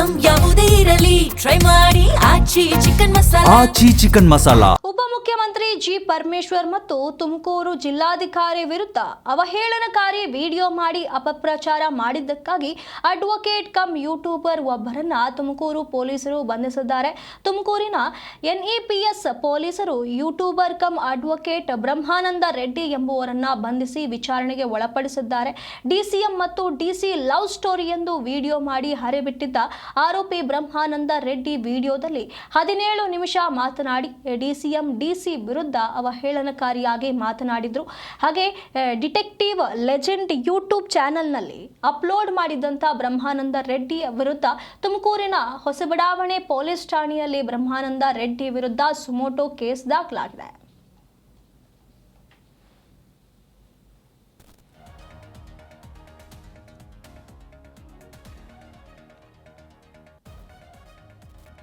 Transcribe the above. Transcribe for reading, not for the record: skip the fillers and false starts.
Item ಯಾವುದೇ ಇರಲಿ try ಮಾಡಿ ಆಚಿ ಚಿಕನ್ ಮಸಾಲಾ. ಉಪಮುಖ್ಯಮಂತ್ರಿ ಜಿ ಪರಮೇಶ್ವರ್ ಮತ್ತು ತುಮಕೂರು ಜಿಲ್ಲಾಧಿಕಾರಿ ವಿರುದ್ಧ ಅವಹೇಳನಕಾರಿ ವಿಡಿಯೋ ಮಾಡಿ ಅಪಪ್ರಚಾರ ಮಾಡಿದ್ದಕ್ಕಾಗಿ ಅಡ್ವೊಕೇಟ್ ಕಮ್ ಯೂಟ್ಯೂಬರ್ ಒಬ್ಬರನ್ನ ತುಮಕೂರು ಪೊಲೀಸರು ಬಂಧಿಸಿದ್ದಾರೆ. ತುಮಕೂರಿನ ಎನ್ಇಪಿಎಸ್ ಪೊಲೀಸರು ಯೂಟ್ಯೂಬರ್ ಕಮ್ ಅಡ್ವೊಕೇಟ್ ಬ್ರಹ್ಮಾನಂದ ರೆಡ್ಡಿ ಎಂಬುವರನ್ನ ಬಂಧಿಸಿ ವಿಚಾರಣೆಗೆ ಒಳಪಡಿಸಿದ್ದಾರೆ. ಡಿಸಿಎಂ ಮತ್ತು ಡಿಸಿ ಲವ್ ಸ್ಟೋರಿ ಎಂದು ವಿಡಿಯೋ ಮಾಡಿ ಹರಿಬಿಟ್ಟಿದ್ದ ಆರೋಪಿ ಬ್ರಹ್ಮಾನಂದ ರೆಡ್ಡಿ ವಿಡಿಯೋದಲ್ಲಿ 17 ನಿಮಿಷ ಮಾತನಾಡಿ ಡಿಸಿಎಂ ಡಿಸಿ ವಿರುದ್ಧ ಅವಹೇಳನಕಾರಿಯಾಗಿ ಮಾತನಾಡಿದ್ರು. ಹಾಗೆ ಡಿಟೆಕ್ಟಿವ್ ಲೆಜೆಂಡ್ ಯೂಟ್ಯೂಬ್ ಚಾನೆಲ್ನಲ್ಲಿ ಅಪ್ಲೋಡ್ ಮಾಡಿದಂಥ ಬ್ರಹ್ಮಾನಂದ ರೆಡ್ಡಿ ವಿರುದ್ಧ ತುಮಕೂರಿನ ಹೊಸಬಡಾವಣೆ ಪೊಲೀಸ್ ಠಾಣೆಯಲ್ಲಿ ಬ್ರಹ್ಮಾನಂದ ರೆಡ್ಡಿ ವಿರುದ್ಧ ಸುಮೋಟೋ ಕೇಸ್ ದಾಖಲಾಗಿದೆ.